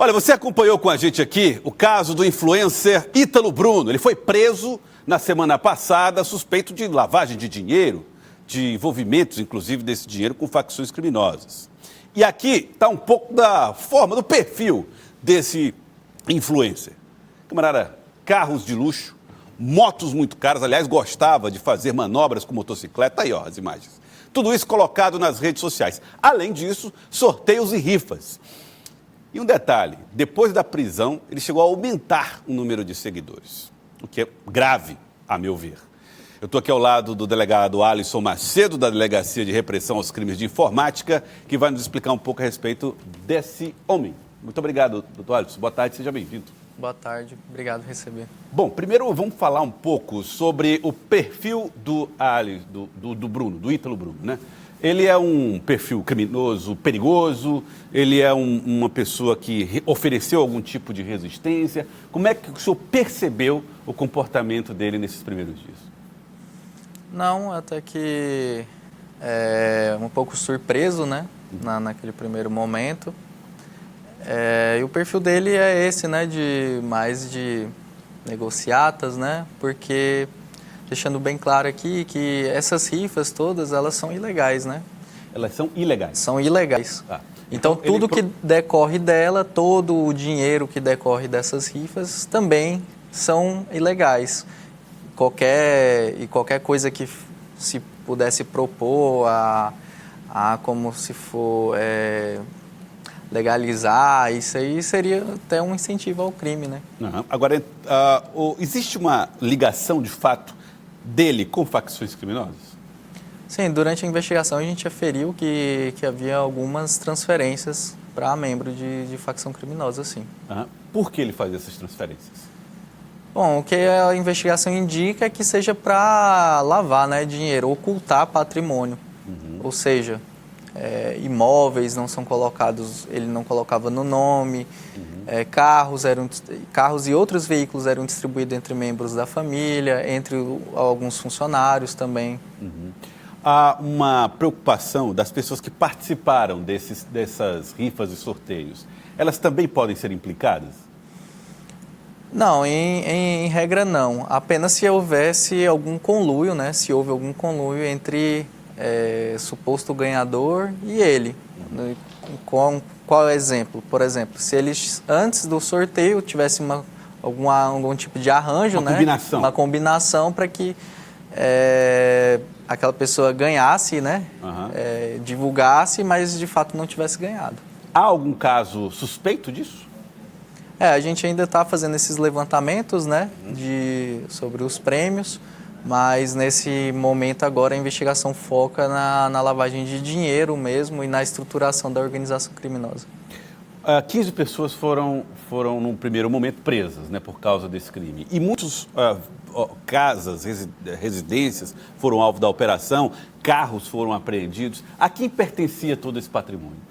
Olha, você acompanhou com a gente aqui o caso do influencer Ítalo Bruno. Ele foi preso na semana passada, suspeito de lavagem de dinheiro, de envolvimentos, inclusive, desse dinheiro com facções criminosas. E aqui está um pouco da forma, do perfil desse influencer. Camarada, carros de luxo, motos muito caras, aliás, gostava de fazer manobras com motocicleta. Aí, ó, as imagens. Tudo isso colocado nas redes sociais. Além disso, sorteios e rifas. E um detalhe, depois da prisão, ele chegou a aumentar o número de seguidores, o que é grave, a meu ver. Eu estou aqui ao lado do delegado Alisson Macedo, da Delegacia de Repressão aos Crimes de Informática, que vai nos explicar um pouco a respeito desse homem. Muito obrigado, doutor Alisson. Boa tarde, seja bem-vindo. Boa tarde, obrigado por receber. Bom, primeiro vamos falar um pouco sobre o perfil do Bruno, do Ítalo Bruno, né? Ele é um perfil criminoso, perigoso, ele é uma pessoa que ofereceu algum tipo de resistência. Como é que o senhor percebeu o comportamento dele nesses primeiros dias? Não, até que um pouco surpreso, né, naquele primeiro momento. E o perfil dele é esse, né, mais de negociatas, né, porque... Deixando bem claro aqui que essas rifas todas, elas são ilegais, né? Elas são ilegais? São ilegais. Ah, então tudo que decorre dela, todo o dinheiro que decorre dessas rifas também são ilegais. Qualquer coisa que se pudesse propor como se for legalizar, isso aí seria até um incentivo ao crime, né? Uhum. Agora, existe uma ligação de fato dele com facções criminosas? Sim, durante a investigação a gente aferiu que havia algumas transferências para membro de facção criminosa, sim. Uhum. Por que ele faz essas transferências? Bom, o que a investigação indica é que seja para lavar, né, dinheiro, ocultar patrimônio. Uhum. Ou seja, imóveis não são colocados, ele não colocava no nome, carros e outros veículos eram distribuídos entre membros da família, entre alguns funcionários também. Uhum. Há uma preocupação das pessoas que participaram dessas rifas e sorteios. Elas também podem ser implicadas? Não, em regra não. Apenas se houvesse algum conluio, né? Se houve algum conluio entre suposto ganhador e ele. Qual é o exemplo? Por exemplo, se eles antes do sorteio tivesse algum tipo de arranjo, uma combinação para que aquela pessoa ganhasse, né? Uhum. Divulgasse, mas de fato não tivesse ganhado. Há algum caso suspeito disso? A gente ainda está fazendo esses levantamentos, né, sobre os prêmios, mas nesse momento agora a investigação foca na lavagem de dinheiro mesmo e na estruturação da organização criminosa. 15 pessoas foram num primeiro momento presas, né, por causa desse crime. E muitas casas, residências foram alvo da operação, carros foram apreendidos. A quem pertencia todo esse patrimônio?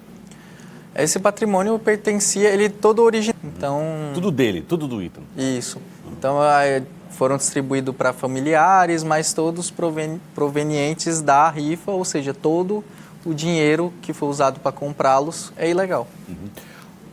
Esse patrimônio pertencia, ele todo original. Então, tudo dele, tudo do Ítalo. Isso. Então, foram distribuídos para familiares, mas todos provenientes da rifa, ou seja, todo o dinheiro que foi usado para comprá-los é ilegal. Uhum.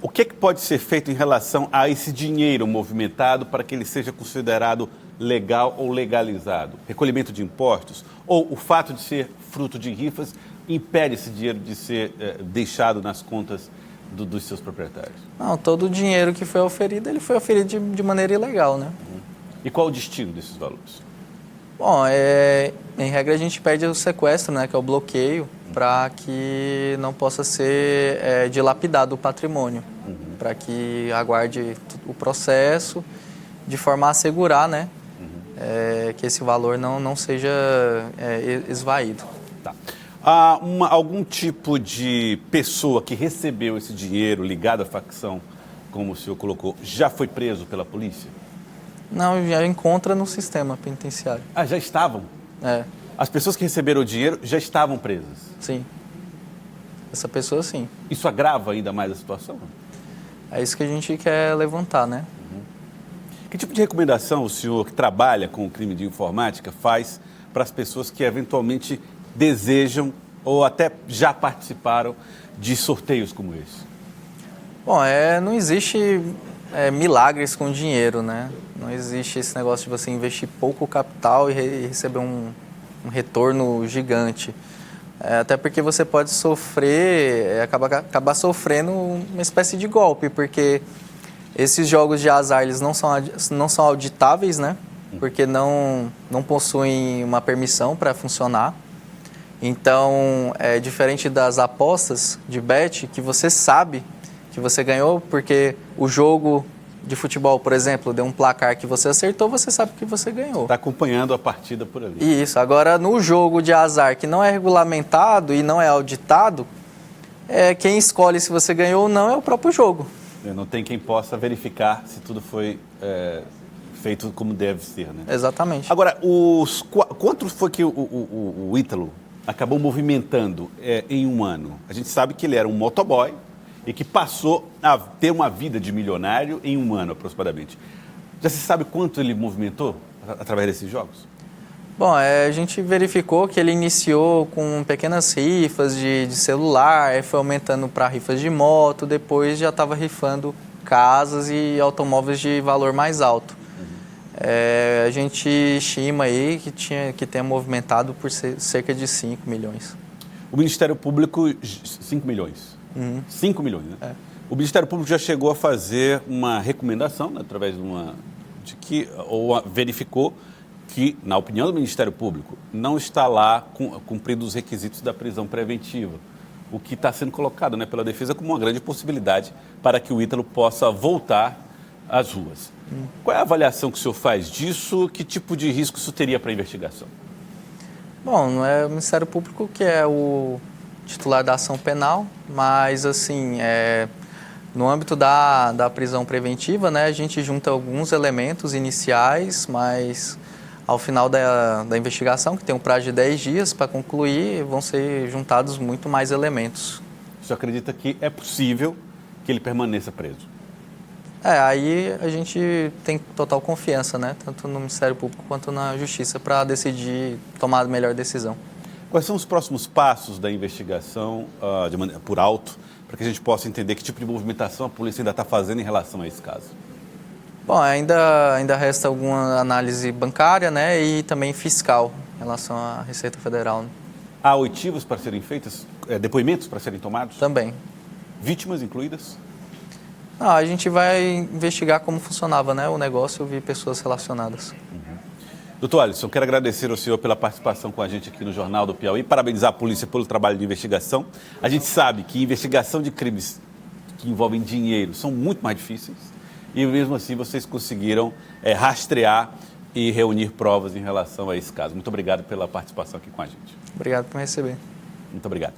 O que pode ser feito em relação a esse dinheiro movimentado para que ele seja considerado legal ou legalizado? Recolhimento de impostos? Ou o fato de ser fruto de rifas impede esse dinheiro de ser deixado nas contas dos seus proprietários? Não, todo o dinheiro que foi oferido, ele foi oferido de maneira ilegal, né? Uhum. E qual o destino desses valores? Bom, em regra a gente pede o sequestro, né, que é o bloqueio, para que não possa ser dilapidado o patrimônio, para que aguarde o processo de forma a assegurar, né, que esse valor não seja esvaído. Tá. Há algum tipo de pessoa que recebeu esse dinheiro ligado à facção, como o senhor colocou, já foi preso pela polícia? Não, já encontra no sistema penitenciário. Ah, já estavam? As pessoas que receberam o dinheiro já estavam presas? Sim. Essa pessoa, sim. Isso agrava ainda mais a situação? É isso que a gente quer levantar, né? Uhum. Que tipo de recomendação o senhor, que trabalha com o crime de informática, faz para as pessoas que eventualmente desejam ou até já participaram de sorteios como esse? Bom, não existe milagres com dinheiro, né? Não existe esse negócio de você investir pouco capital e receber um retorno gigante. Até porque você pode sofrer, acabar sofrendo uma espécie de golpe, porque esses jogos de azar eles não são auditáveis, né? Porque não possuem uma permissão para funcionar. Então, é diferente das apostas de bet, que você sabe que você ganhou, porque o jogo de futebol, por exemplo, deu um placar que você acertou, você sabe que você ganhou. Está acompanhando a partida por ali. Isso. Agora, no jogo de azar, que não é regulamentado e não é auditado, quem escolhe se você ganhou ou não é o próprio jogo. Não tem quem possa verificar se tudo foi feito como deve ser, né? Exatamente. Agora, quanto foi que o Ítalo acabou movimentando em um ano? A gente sabe que ele era um motoboy e que passou a ter uma vida de milionário em um ano, aproximadamente. Já se sabe quanto ele movimentou através desses jogos? Bom, a gente verificou que ele iniciou com pequenas rifas de celular, foi aumentando para rifas de moto, depois já estava rifando casas e automóveis de valor mais alto. A gente estima aí que tenha movimentado por cerca de 5 milhões. O Ministério Público, 5 milhões. 5 milhões, né? O Ministério Público já chegou a fazer uma recomendação, né, através ou verificou que, na opinião do Ministério Público, não está lá cumprindo os requisitos da prisão preventiva, o que está sendo colocado, né, pela defesa como uma grande possibilidade para que o Ítalo possa voltar às ruas. Qual é a avaliação que o senhor faz disso? Que tipo de risco isso teria para a investigação? Bom, não é o Ministério Público que é o titular da ação penal, mas assim, no âmbito da prisão preventiva, né, a gente junta alguns elementos iniciais, mas ao final da investigação, que tem um prazo de 10 dias para concluir, vão ser juntados muito mais elementos. O senhor acredita que é possível que ele permaneça preso? Aí a gente tem total confiança, né, tanto no Ministério Público quanto na Justiça, para decidir, tomar a melhor decisão. Quais são os próximos passos da investigação, por alto, para que a gente possa entender que tipo de movimentação a polícia ainda está fazendo em relação a esse caso? Bom, ainda resta alguma análise bancária, né, e também fiscal em relação à Receita Federal. Né? Há oitivas para serem feitas, depoimentos para serem tomados? Também. Vítimas incluídas? Não, a gente vai investigar como funcionava, né, o negócio e ouvir pessoas relacionadas. Doutor Alisson, quero agradecer ao senhor pela participação com a gente aqui no Jornal do Piauí, parabenizar a polícia pelo trabalho de investigação. A gente sabe que investigação de crimes que envolvem dinheiro são muito mais difíceis e mesmo assim vocês conseguiram rastrear e reunir provas em relação a esse caso. Muito obrigado pela participação aqui com a gente. Obrigado por me receber. Muito obrigado.